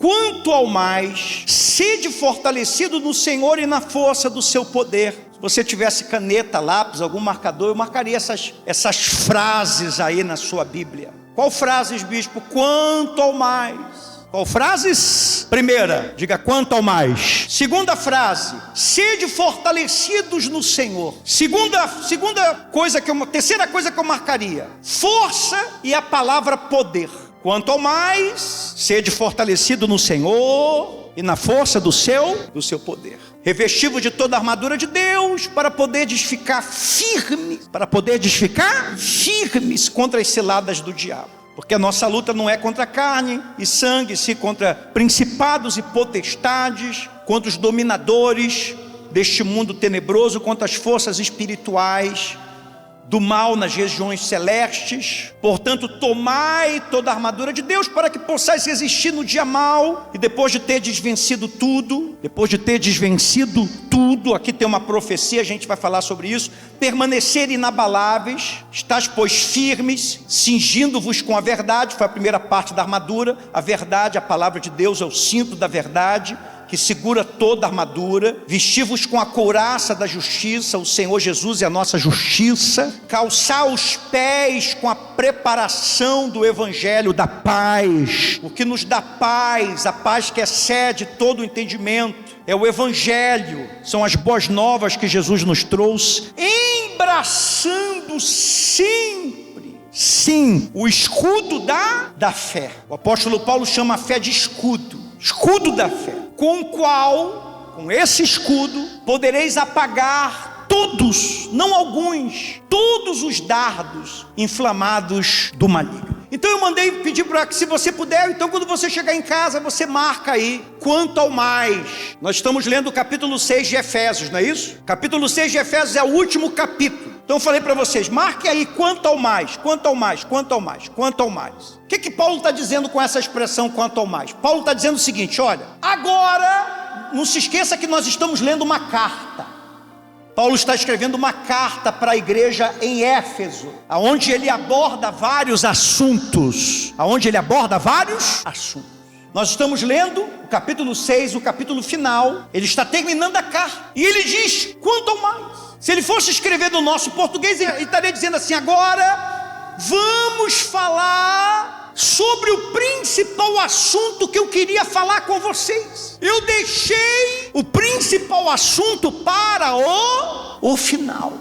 quanto ao mais, sede fortalecido no Senhor e na força do seu poder. Se você tivesse caneta, lápis, algum marcador, eu marcaria essas frases aí na sua Bíblia. Qual frases, bispo? Quanto ao mais. Qual frases? Primeira, diga quanto ao mais. Segunda frase, sede fortalecidos no Senhor. Terceira coisa que eu marcaria, força e a palavra poder. Quanto ao mais, sede fortalecido no Senhor e na força do seu poder. Revestido de toda a armadura de Deus, para poderes ficar firmes, contra as ciladas do diabo. Porque a nossa luta não é contra carne e sangue, sim contra principados e potestades, contra os dominadores deste mundo tenebroso, contra as forças espirituais do mal nas regiões celestes. Portanto, tomai toda a armadura de Deus para que possais resistir no dia mau, e depois de ter desvencido tudo, aqui tem uma profecia, a gente vai falar sobre isso, permanecer inabaláveis, estáis pois firmes, cingindo-vos com a verdade. Foi a primeira parte da armadura, a verdade, a palavra de Deus é o cinto da verdade, que segura toda a armadura. Vestir-vos com a couraça da justiça, o Senhor Jesus é a nossa justiça. Calçar os pés com a preparação do evangelho da paz, o que nos dá paz, a paz que excede todo o entendimento, é o evangelho, são as boas novas que Jesus nos trouxe, embraçando sempre, sim, o escudo da fé. O apóstolo Paulo chama a fé de escudo da fé, com esse escudo, podereis apagar todos, não alguns, todos os dardos inflamados do maligno. Então eu mandei pedir para que, se você puder, então quando você chegar em casa, você marca aí, quanto ao mais. Nós estamos lendo o capítulo 6 de Efésios, não é isso? Capítulo 6 de Efésios é o último capítulo. Então eu falei para vocês, marque aí, quanto ao mais, quanto ao mais, quanto ao mais, quanto ao mais. O que Paulo está dizendo com essa expressão, quanto ao mais? Paulo está dizendo o seguinte, olha, agora, não se esqueça que nós estamos lendo uma carta. Paulo está escrevendo uma carta para a igreja em Éfeso, onde ele aborda vários assuntos. Nós estamos lendo o capítulo 6, o capítulo final. Ele está terminando a carta e ele diz, quanto ao mais. Se ele fosse escrever no nosso português, ele estaria dizendo assim, agora vamos falar sobre o principal assunto que eu queria falar com vocês. Eu deixei o principal assunto para o final.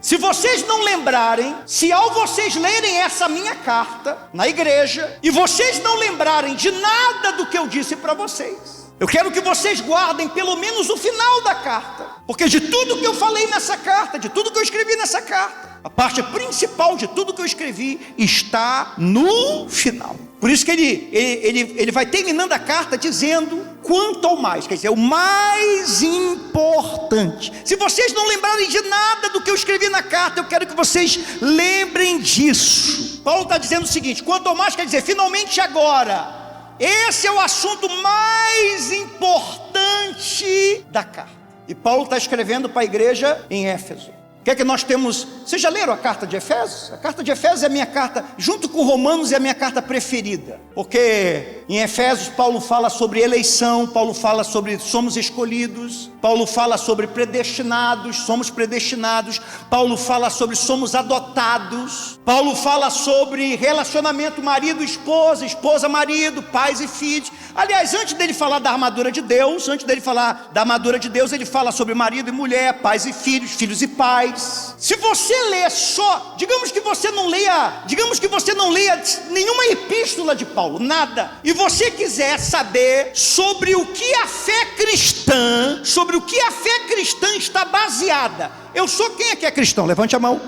Se vocês não lembrarem, se ao vocês lerem essa minha carta na igreja, e vocês não lembrarem de nada do que eu disse para vocês, eu quero que vocês guardem pelo menos o final da carta, porque de tudo que eu falei nessa carta, de tudo que eu escrevi nessa carta, a parte principal de tudo que eu escrevi está no final. Por isso que ele vai terminando a carta dizendo quanto ao mais, quer dizer, o mais importante. Se vocês não lembrarem de nada do que eu escrevi na carta, eu quero que vocês lembrem disso. Paulo está dizendo o seguinte, quanto ao mais quer dizer, finalmente agora, esse é o assunto mais importante da carta. E Paulo está escrevendo para a igreja em Éfeso. O que é que nós temos? Vocês já leram a carta de Efésios? A carta de Efésios é a minha carta, junto com Romanos, é a minha carta preferida. Porque em Efésios Paulo fala sobre eleição, Paulo fala sobre somos escolhidos, Paulo fala sobre predestinados, somos predestinados, Paulo fala sobre somos adotados, Paulo fala sobre relacionamento marido-esposa, esposa-marido, pais e filhos. Aliás, antes dele falar da armadura de Deus, ele fala sobre marido e mulher, pais e filhos, filhos e pais. Se você ler só, digamos que você não leia nenhuma epístola de Paulo, nada, e você quiser saber sobre o que a fé cristã está baseada. Quem é que é cristão? Levante a mão.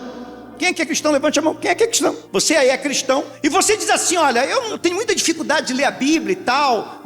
Quem é que é cristão? Levante a mão. Quem é que é cristão? Você aí é cristão. E você diz assim, olha, eu tenho muita dificuldade de ler a Bíblia e tal.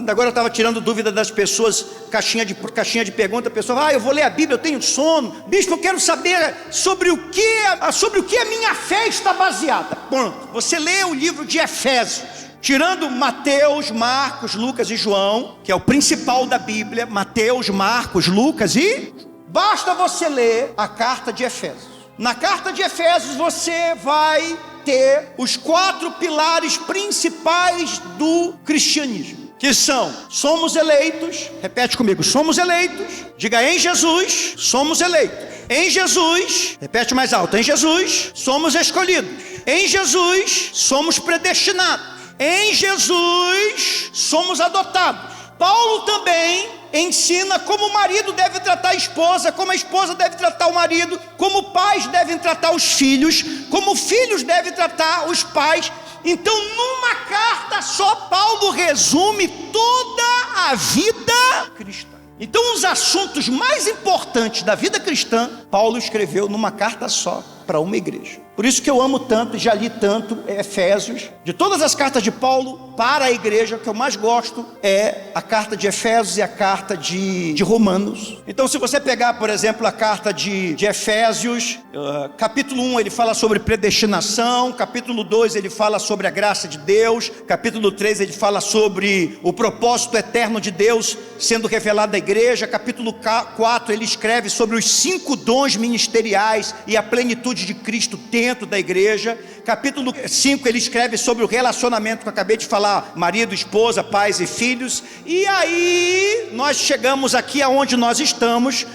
Agora eu estava tirando dúvida das pessoas, caixinha de pergunta, a pessoa, eu vou ler a Bíblia, eu tenho sono. Bispo, eu quero saber sobre o que a minha fé está baseada. Pronto, você lê o livro de Efésios. Tirando Mateus, Marcos, Lucas e João, que é o principal da Bíblia, Mateus, Marcos, Lucas e... Basta você ler a carta de Efésios. Na carta de Efésios você vai ter os 4 pilares principais do cristianismo, que são: somos eleitos, repete comigo, somos eleitos, diga em Jesus, somos eleitos, em Jesus, repete mais alto, em Jesus, somos escolhidos, em Jesus, somos predestinados, em Jesus, somos adotados. Paulo também ensina como o marido deve tratar a esposa, como a esposa deve tratar o marido, como pais devem tratar os filhos, como filhos devem tratar os pais. Então, numa carta só, Paulo resume toda a vida cristã. Então, os assuntos mais importantes da vida cristã, Paulo escreveu numa carta só para uma igreja. Por isso que eu amo tanto, já li tanto Efésios. De todas as cartas de Paulo para a igreja, o que eu mais gosto é a carta de Efésios e a carta de Romanos. Então, se você pegar, por exemplo, a carta de Efésios, capítulo 1 ele fala sobre predestinação, capítulo 2 ele fala sobre a graça de Deus, capítulo 3 ele fala sobre o propósito eterno de Deus sendo revelado à igreja, capítulo 4 ele escreve sobre os 5 dons ministeriais e a plenitude de Cristo dentro da igreja. Capítulo 5 ele escreve sobre o relacionamento que eu acabei de falar, marido, esposa, pais e filhos. E aí nós chegamos aqui aonde nós estamos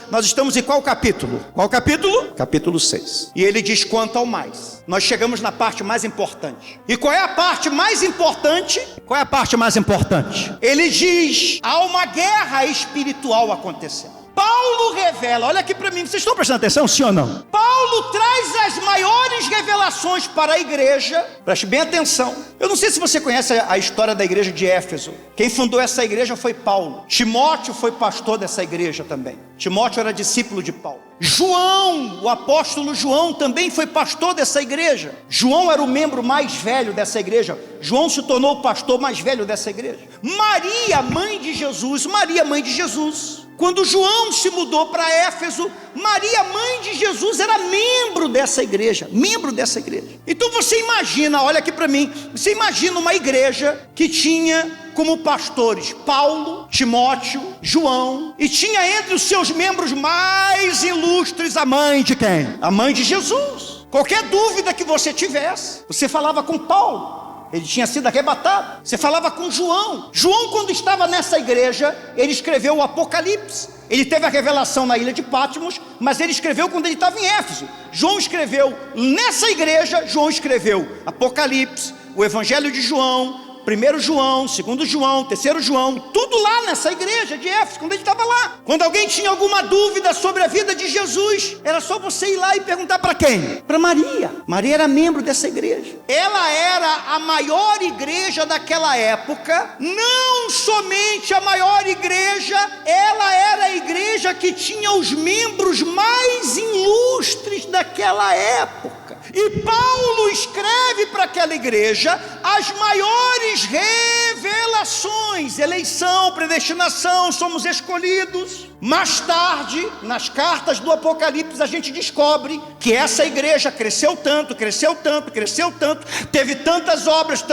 em qual capítulo? Qual capítulo? Capítulo 6. E ele diz: quanto ao mais. Nós chegamos na parte mais importante. E qual é a parte mais importante? Qual é a parte mais importante? Ele diz: há uma guerra espiritual acontecendo. Paulo revela, olha aqui para mim, vocês estão prestando atenção, sim ou não? Paulo traz as maiores revelações para a igreja, preste bem atenção. Eu não sei se você conhece a história da igreja de Éfeso. Quem fundou essa igreja foi Paulo. Timóteo foi pastor dessa igreja também. Timóteo era discípulo de Paulo. João, o apóstolo João, também foi pastor dessa igreja. João era o membro mais velho dessa igreja. João se tornou o pastor mais velho dessa igreja. Maria, mãe de Jesus, quando João se mudou para Éfeso, Maria, mãe de Jesus, era membro dessa igreja. Então você imagina, olha aqui para mim, você imagina uma igreja que tinha como pastores Paulo, Timóteo, João, e tinha entre os seus membros mais ilustres a mãe de quem? A mãe de Jesus. Qualquer dúvida que você tivesse, você falava com Paulo. Ele tinha sido arrebatado. Você falava com João. João, quando estava nessa igreja, ele escreveu o Apocalipse. Ele teve a revelação na ilha de Patmos, mas ele escreveu quando ele estava em Éfeso. João escreveu nessa igreja, João escreveu Apocalipse, o Evangelho de João, 1 João, 2 João, 3 João, tudo lá nessa igreja de Éfeso, quando ele estava lá. Quando alguém tinha alguma dúvida sobre a vida de Jesus, era só você ir lá e perguntar para quem? Para Maria. Maria era membro dessa igreja. Ela era a maior igreja daquela época. Não somente a maior igreja, ela era a igreja que tinha os membros mais ilustres daquela época. E Paulo escreve para aquela igreja as maiores revelações: eleição, predestinação, somos escolhidos. Mais tarde, nas cartas do Apocalipse, a gente descobre que essa igreja cresceu tanto, teve tantas obras,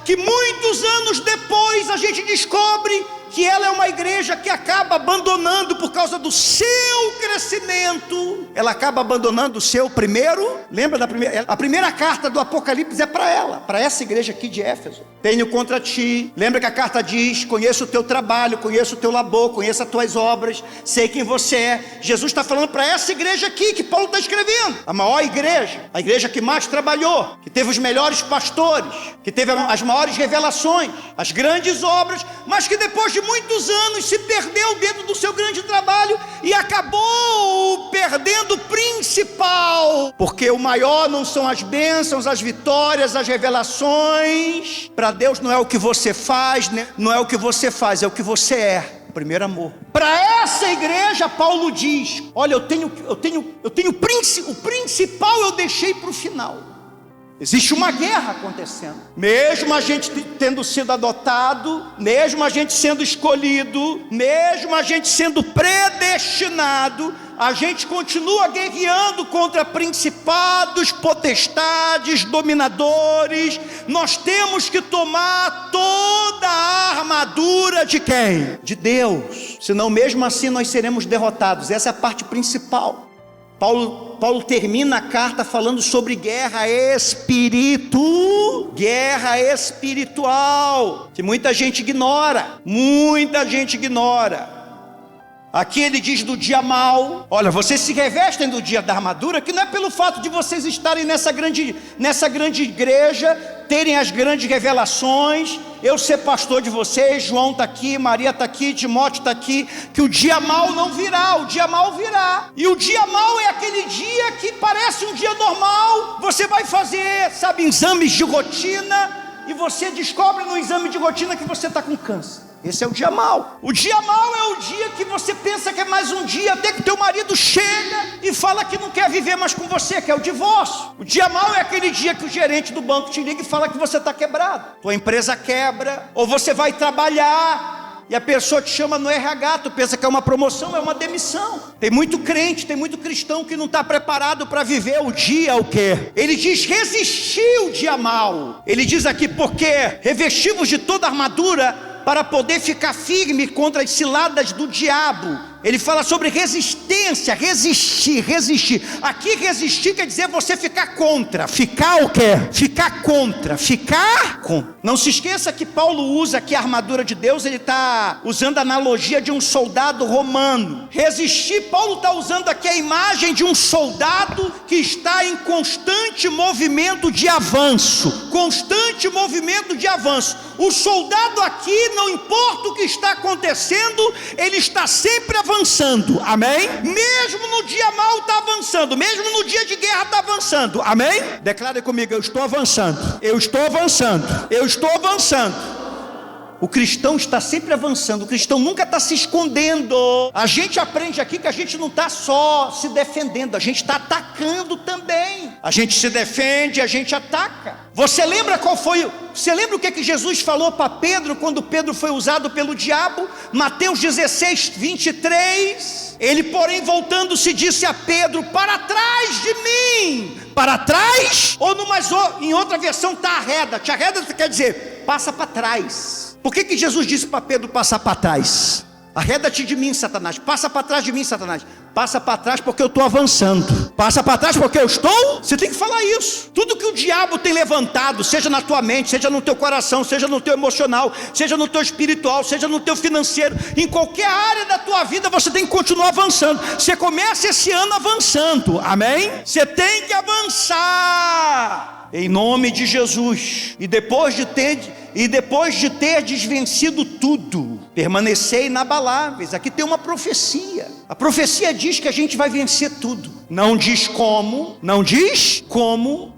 que muitos anos depois a gente descobre que ela é uma igreja que acaba abandonando, por causa do seu crescimento, ela acaba abandonando o seu primeiro. Lembra da primeira? A primeira carta do Apocalipse é para ela, para essa igreja aqui de Éfeso. Tenho contra ti. Lembra que a carta diz: conheço o teu trabalho, conheço o teu labor, conheço as tuas obras, sei quem você é. Jesus está falando para essa igreja aqui que Paulo está escrevendo, a maior igreja, a igreja que mais trabalhou, que teve os melhores pastores, que teve as maiores revelações, as grandes obras, mas que depois de muitos anos se perdeu dentro do seu grande trabalho e acabou perdendo o principal, porque o maior não são as bênçãos, as vitórias, as revelações. Para Deus não é o que você faz, não é o que você faz, é o que você é. O primeiro amor. Para essa igreja, Paulo diz: olha, o principal eu deixei para o final. Existe uma guerra acontecendo. Mesmo a gente tendo sido adotado, mesmo a gente sendo escolhido, mesmo a gente sendo predestinado, a gente continua guerreando contra principados, potestades, dominadores. Nós temos que tomar toda a armadura de quem? De Deus. Senão mesmo assim nós seremos derrotados. Essa é a parte principal. Paulo termina a carta falando sobre guerra espiritual, que muita gente ignora. Aqui ele diz do dia mau. Olha, vocês se revestem do dia da armadura, que não é pelo fato de vocês estarem nessa grande igreja, terem as grandes revelações, eu ser pastor de vocês, João está aqui, Maria está aqui, Timóteo está aqui, que o dia mau não virá, o dia mau virá. E o dia mau é aquele dia que parece um dia normal. Você vai fazer, exames de rotina, e você descobre no exame de rotina que você está com câncer. Esse é o dia mau. O dia mau é o dia que você pensa que é mais um dia, até que teu marido chega e fala que não quer viver mais com você, que é o divórcio. O dia mau é aquele dia que o gerente do banco te liga e fala que você está quebrado, tua empresa quebra, ou você vai trabalhar e a pessoa te chama no RH, tu pensa que é uma promoção, é uma demissão. Tem muito crente, tem muito cristão que não está preparado para viver o dia o quê? Ele diz resistir o dia mau. Ele diz aqui, porque revestivos de toda a armadura para poder ficar firme contra as ciladas do diabo. Ele fala sobre resistência, resistir. Aqui resistir quer dizer você ficar contra. Ficar o quê? Ficar contra. Não se esqueça que Paulo usa aqui a armadura de Deus, ele está usando a analogia de um soldado romano. Resistir, Paulo está usando aqui a imagem de um soldado que está em constante movimento de avanço. O soldado aqui, não importa o que está acontecendo, ele está sempre avançando, amém? Mesmo no dia mau está avançando, mesmo no dia de guerra está avançando, amém? Declare comigo, eu estou avançando. O cristão está sempre avançando, o cristão nunca está se escondendo. A gente aprende aqui que a gente não está só se defendendo, a gente está atacando também. A gente se defende, a gente ataca. Você lembra o que Jesus falou para Pedro quando Pedro foi usado pelo diabo? Mateus 16, 23. Ele, porém, voltando-se, disse a Pedro: para trás de mim. Para trás? Em outra versão está arreda-te. Arreda-te quer dizer, passa para trás. Por que Jesus disse para Pedro passar para trás? Arreda-te de mim, Satanás. Passa para trás de mim, Satanás. Passa para trás porque eu estou avançando. Passa para trás porque eu estou... Você tem que falar isso. Tudo que o diabo tem levantado, seja na tua mente, seja no teu coração, seja no teu emocional, seja no teu espiritual, seja no teu financeiro, em qualquer área da tua vida, você tem que continuar avançando. Você começa esse ano avançando, amém? Você tem que avançar em nome de Jesus. E depois de ter desvencido tudo, permanecei inabaláveis. Aqui tem uma profecia. A profecia diz que a gente vai vencer tudo. Não diz como, não diz quando,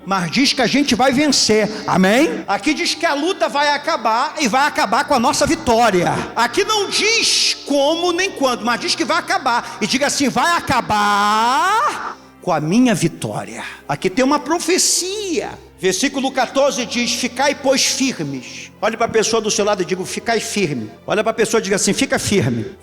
mas diz que a gente vai vencer, amém? Aqui diz que a luta vai acabar e vai acabar com a nossa vitória. Aqui não diz como nem quando, mas diz que vai acabar. E diga assim, vai acabar com a minha vitória. Aqui tem uma profecia. Versículo 14 diz, ficai pois firmes. Olhe para a pessoa do seu lado e diga, ficai firme. Olha para a pessoa e diga assim, fica firme.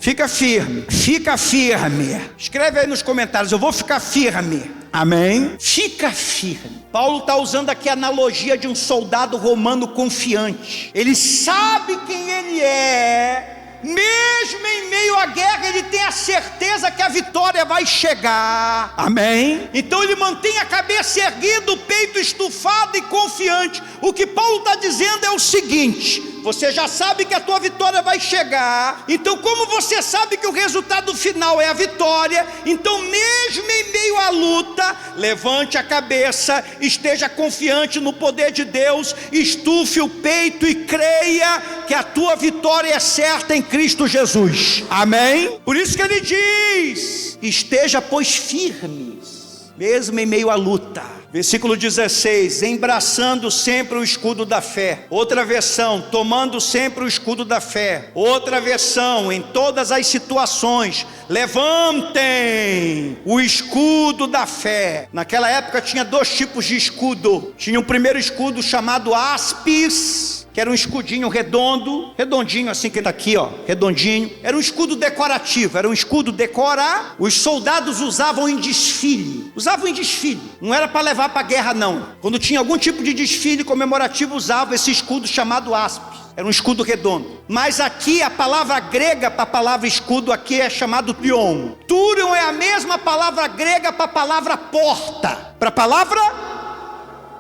Escreve aí nos comentários, eu vou ficar firme. Amém? Fica firme. Paulo está usando aqui a analogia de um soldado romano confiante. Ele sabe quem ele é. Mesmo em meio à guerra, ele tem a certeza que a vitória vai chegar, amém? Então ele mantém a cabeça erguida, o peito estufado e confiante. O que Paulo está dizendo é o seguinte: você já sabe que a tua vitória vai chegar. Então, como você sabe que o resultado final é a vitória, então mesmo em meio à luta, levante a cabeça, esteja confiante no poder de Deus, estufe o peito e creia que a tua vitória é certa em Cristo Jesus, amém? Por isso que ele diz, esteja pois firmes, mesmo em meio à luta. Versículo 16, embraçando sempre o escudo da fé. Outra versão, tomando sempre o escudo da fé. Outra versão, em todas as situações, levantem o escudo da fé. Naquela época tinha dois tipos de escudo. Tinha o primeiro escudo chamado áspis, que era um escudinho redondinho assim, que está aqui, ó, redondinho. Era um escudo decorativo, Os soldados usavam em desfile. Não era para levar para a guerra, não. Quando tinha algum tipo de desfile comemorativo, usava esse escudo chamado áspis. Era um escudo redondo. Mas aqui a palavra grega para a palavra escudo aqui é chamado turion. Turion é a mesma palavra grega para a palavra porta. Para a palavra...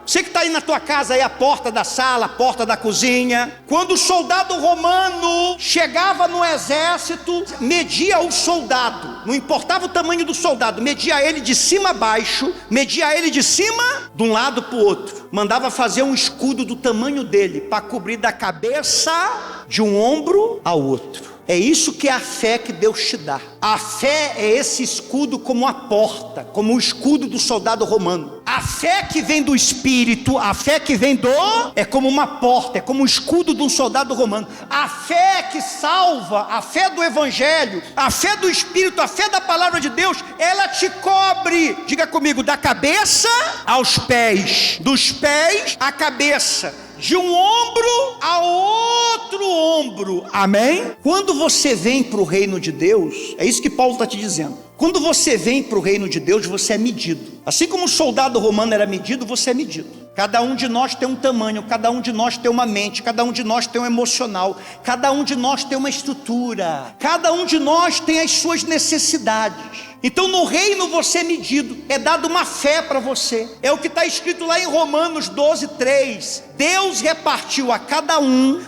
Você que está aí na tua casa, aí a porta da sala, a porta da cozinha. Quando o soldado romano chegava no exército, media o soldado. Não importava o tamanho do soldado, media ele de cima a baixo, media ele de cima de um lado para o outro. Mandava fazer um escudo do tamanho dele, para cobrir da cabeça de um ombro ao outro. É isso que é a fé que Deus te dá. A fé é esse escudo como a porta, como o escudo do soldado romano. A fé que vem do Espírito, a fé que vem do... é como uma porta, é como o escudo de um soldado romano. A fé que salva, a fé do Evangelho, a fé do Espírito, a fé da Palavra de Deus, ela te cobre, diga comigo, da cabeça aos pés, dos pés à cabeça, de um ombro a outro ombro, amém? Quando você vem para o reino de Deus, é isso que Paulo está te dizendo. Quando você vem para o reino de Deus, você é medido. Assim como o soldado romano era medido, você é medido. Cada um de nós tem um tamanho, cada um de nós tem uma mente, cada um de nós tem um emocional, cada um de nós tem uma estrutura, cada um de nós tem as suas necessidades. Então no reino você é medido, é dado uma fé para você. É o que está escrito lá em Romanos 12:3. Deus repartiu a cada um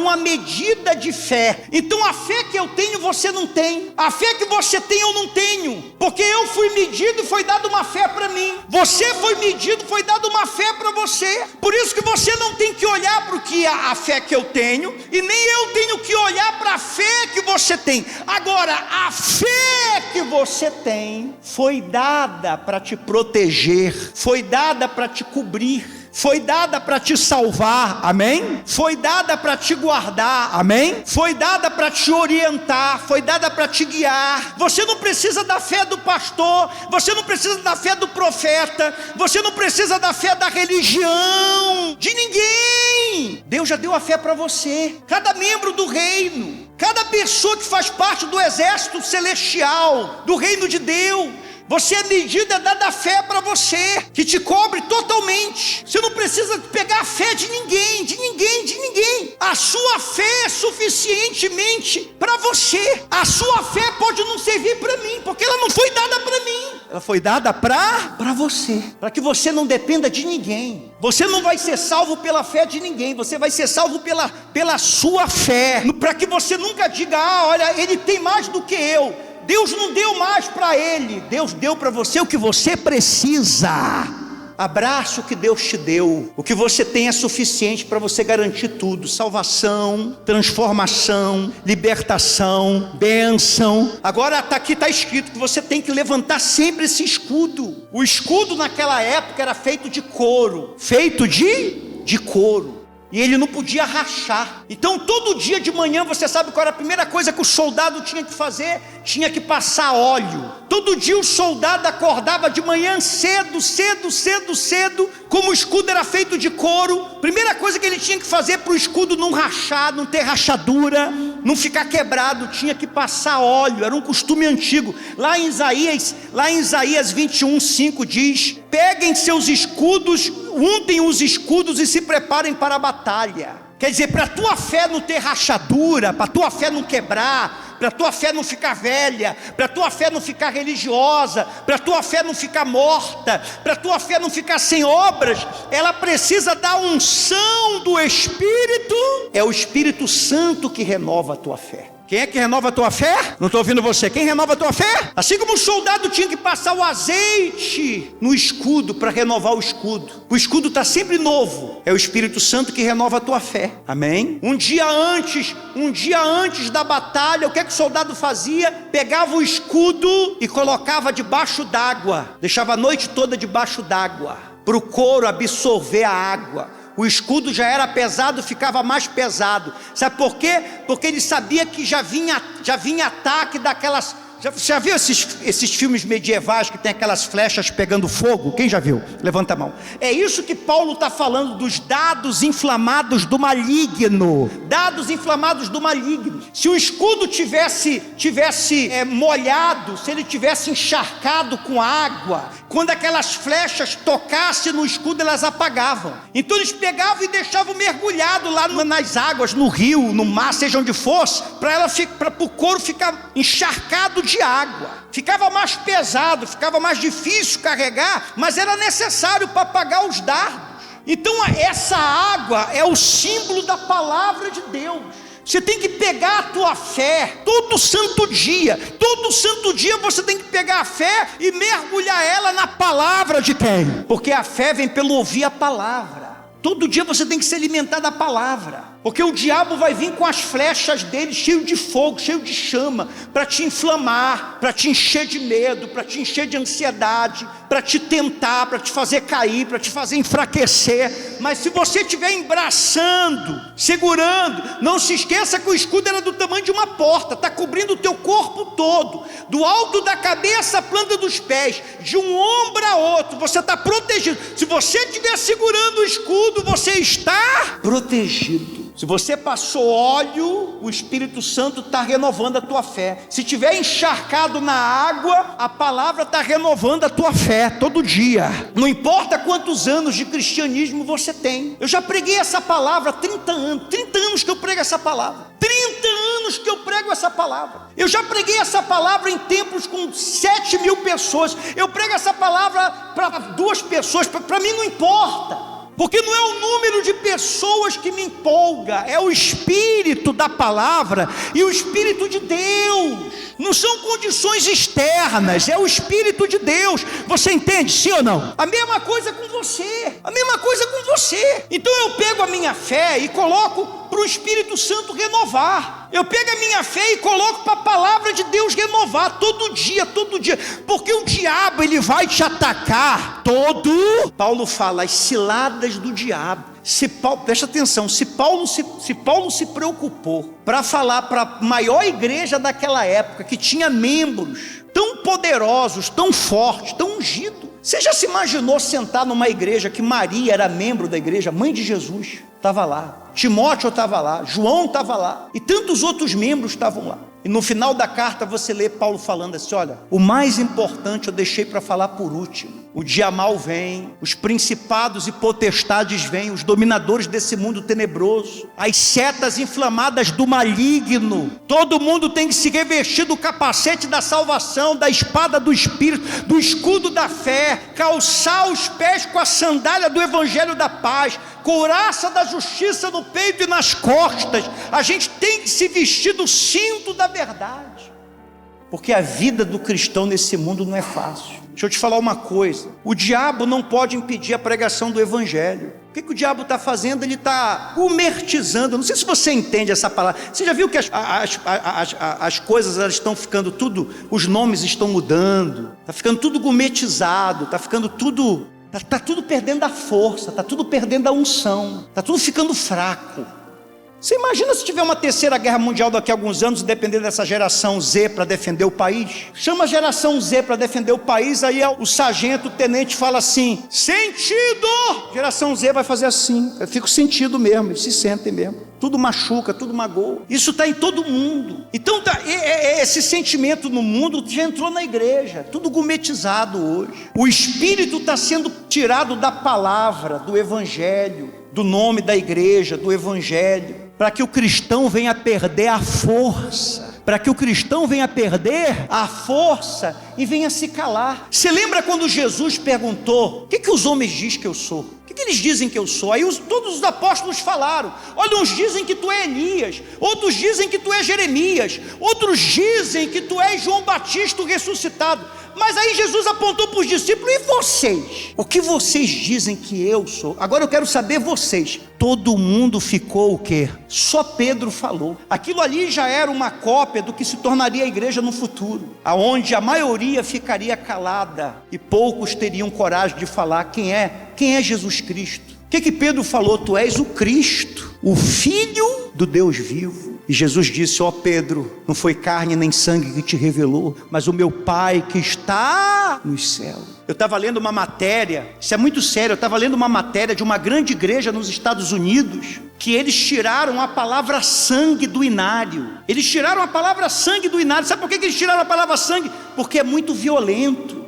a medida de fé. Então a fé que eu tenho você não tem, a fé que você tem eu não tenho, porque eu fui medido e foi dado uma fé para mim. Você foi medido, foi dado uma fé para você. Por isso que você não tem que olhar para o que a fé que eu tenho, e nem eu tenho que olhar para a fé que você tem. Agora a fé que você tem foi dada para te proteger, foi dada para te cobrir, foi dada para te salvar, amém? Foi dada para te guardar, amém? Foi dada para te orientar, foi dada para te guiar. Você não precisa da fé do pastor, você não precisa da fé do profeta, você não precisa da fé da religião, de ninguém. Deus já deu a fé para você, cada membro do reino, cada pessoa que faz parte do exército celestial, do reino de Deus. Você é medida, é dada a fé para você, que te cobre totalmente. Você não precisa pegar a fé de ninguém, de ninguém, de ninguém. A sua fé é suficientemente para você. A sua fé pode não servir para mim, porque ela não foi dada para mim. Ela foi dada para você, para que você não dependa de ninguém. Você não vai ser salvo pela fé de ninguém, você vai ser salvo pela sua fé. Para que você nunca diga, olha, ele tem mais do que eu. Deus não deu mais para ele, Deus deu para você o que você precisa. Abraça o que Deus te deu. O que você tem é suficiente para você garantir tudo: salvação, transformação, libertação, bênção. Agora aqui está escrito que você tem que levantar sempre esse escudo. O escudo naquela época era feito de couro, de couro. E ele não podia rachar. Então todo dia de manhã, você sabe qual era a primeira coisa que o soldado tinha que fazer? Tinha que passar óleo. Todo dia o soldado acordava de manhã cedo. Como o escudo era feito de couro, primeira coisa que ele tinha que fazer para o escudo não rachar, não ter rachadura, não ficar quebrado, tinha que passar óleo. Era um costume antigo. Lá em Isaías 21:5 diz: peguem seus escudos, untem os escudos e se preparem para a batalha. Quer dizer, para a tua fé não ter rachadura, para a tua fé não quebrar, para a tua fé não ficar velha, para a tua fé não ficar religiosa, para a tua fé não ficar morta, para a tua fé não ficar sem obras, ela precisa da unção do Espírito. É o Espírito Santo que renova a tua fé. Quem é que renova a tua fé? Não estou ouvindo você. Quem renova a tua fé? Assim como o soldado tinha que passar o azeite no escudo para renovar o escudo. O escudo está sempre novo. É o Espírito Santo que renova a tua fé. Amém? Um dia antes da batalha, o que é que o soldado fazia? Pegava o escudo e colocava debaixo d'água. Deixava a noite toda debaixo d'água, para o couro absorver a água. O escudo já era pesado, ficava mais pesado. Sabe por quê? Porque ele sabia que já vinha ataque Já viu esses filmes medievais que tem aquelas flechas pegando fogo? Quem já viu? Levanta a mão. É isso que Paulo está falando, dos dados inflamados do maligno. Dados inflamados do maligno. Se o escudo tivesse molhado, se ele tivesse encharcado com água, quando aquelas flechas tocassem no escudo, elas apagavam. Então eles pegavam e deixavam mergulhado lá nas águas, no rio, no mar, seja onde fosse, para o couro ficar encharcado de água. Ficava mais pesado, ficava mais difícil carregar, mas era necessário para apagar os dardos. Então essa água é o símbolo da palavra de Deus. Você tem que pegar a tua fé todo santo dia você tem que pegar a fé e mergulhar ela na palavra de quem? Porque a fé vem pelo ouvir a palavra. Todo dia você tem que se alimentar da palavra, porque o diabo vai vir com as flechas dele cheio de fogo, cheio de chama, para te inflamar, para te encher de medo, para te encher de ansiedade, para te tentar, para te fazer cair, para te fazer enfraquecer. Mas se você estiver embraçando, segurando, não se esqueça que o escudo era do tamanho de uma porta, está cobrindo o teu corpo todo, do alto da cabeça à planta dos pés, de um ombro a outro, você está protegido. Se você estiver segurando o escudo, você está protegido. Se você passou óleo, o Espírito Santo está renovando a tua fé. Se tiver encharcado na água, a palavra está renovando a tua fé todo dia. Não importa quantos anos de cristianismo você tem. Eu já preguei essa palavra há 30 anos que eu prego essa palavra. 30 anos que eu prego essa palavra. Eu já preguei essa palavra em templos com 7.000 pessoas. Eu prego essa palavra para 2 pessoas, para mim não importa. Porque não é o número de pessoas que me empolga, é o Espírito da palavra e o Espírito de Deus. Não são condições externas, é o Espírito de Deus. Você entende, sim ou não? A mesma coisa com você, a mesma coisa com você. Então eu pego a minha fé e coloco para o Espírito Santo renovar. Eu pego a minha fé e coloco para a palavra de Deus renovar todo dia, porque o diabo ele vai te atacar todo. Paulo fala as ciladas do diabo. Presta atenção, se Paulo se preocupou para falar para a maior igreja daquela época, que tinha membros tão poderosos, tão fortes, tão ungidos. Você já se imaginou sentar numa igreja que Maria era membro da igreja, mãe de Jesus, estava lá, Timóteo estava lá, João estava lá, e tantos outros membros estavam lá. E no final da carta você lê Paulo falando assim: olha, o mais importante eu deixei para falar por último. O dia mal vem, os principados e potestades vêm, os dominadores desse mundo tenebroso, as setas inflamadas do maligno. Todo mundo tem que se revestir do capacete da salvação, da espada do Espírito, do escudo da fé, calçar os pés com a sandália do evangelho da paz, couraça da justiça no peito e nas costas. A gente tem que se vestir do cinto da verdade, porque a vida do cristão nesse mundo não é fácil. Deixa eu te falar uma coisa: o diabo não pode impedir a pregação do evangelho. O que o diabo está fazendo? Ele está gourmetizando. Não sei se você entende essa palavra. Você já viu que as coisas elas estão ficando tudo, os nomes estão mudando, está ficando tudo gourmetizado, está ficando tudo, está tudo perdendo a força, está tudo perdendo a unção, está tudo ficando fraco. Você imagina se tiver uma terceira guerra mundial daqui a alguns anos, dependendo dessa geração Z para defender o país? Chama a geração Z para defender o país, aí o sargento, o tenente fala assim: sentido! Geração Z vai fazer assim, eu fico sentido mesmo, eles se sentem mesmo. Tudo machuca, tudo magoa. Isso está em todo mundo. Então esse sentimento no mundo já entrou na igreja, tudo gourmetizado hoje. O espírito está sendo tirado da palavra, do evangelho, do nome da igreja, do evangelho, para que o cristão venha a perder a força, para que o cristão venha a perder a força e venha a se calar. Você lembra quando Jesus perguntou: o que os homens dizem que eu sou? O que eles dizem que eu sou? Aí todos os apóstolos falaram: olha, uns dizem que tu é Elias, outros dizem que tu é Jeremias, outros dizem que tu és João Batista o ressuscitado. Mas aí Jesus apontou para os discípulos: e vocês? O que vocês dizem que eu sou? Agora eu quero saber vocês. Todo mundo ficou o quê? Só Pedro falou. Aquilo ali já era uma cópia do que se tornaria a igreja no futuro, aonde a maioria ficaria calada e poucos teriam coragem de falar quem é Jesus Cristo. O que Pedro falou? Tu és o Cristo, o Filho do Deus vivo. E Jesus disse: ó Pedro, não foi carne nem sangue que te revelou, mas o meu Pai que está nos céus. Eu estava lendo uma matéria, isso é muito sério, eu estava lendo uma matéria de uma grande igreja nos Estados Unidos, que eles tiraram a palavra sangue do inário. Eles tiraram a palavra sangue do inário. Sabe por que eles tiraram a palavra sangue? Porque é muito violento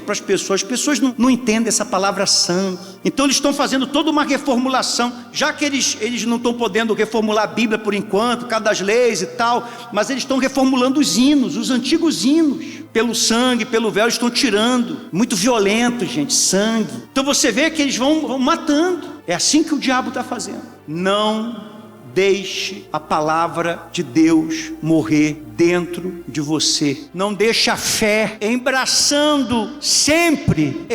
para as pessoas não entendem essa palavra sangue. Então eles estão fazendo toda uma reformulação, já que eles não estão podendo reformular a Bíblia por enquanto, por causa das leis e tal, mas eles estão reformulando os hinos, os antigos hinos, pelo sangue, pelo véu, eles estão tirando. Muito violento, gente, sangue. Então você vê que eles vão matando. É assim que o diabo está fazendo. Não deixe a palavra de Deus morrer dentro de você. Não deixe a fé embraçando sempre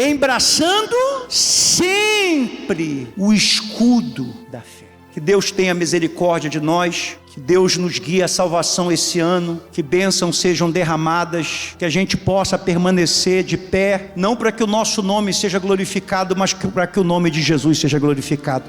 o escudo da fé. Que Deus tenha misericórdia de nós, que Deus nos guie à salvação esse ano, que bênçãos sejam derramadas, que a gente possa permanecer de pé, não para que o nosso nome seja glorificado, mas para que o nome de Jesus seja glorificado.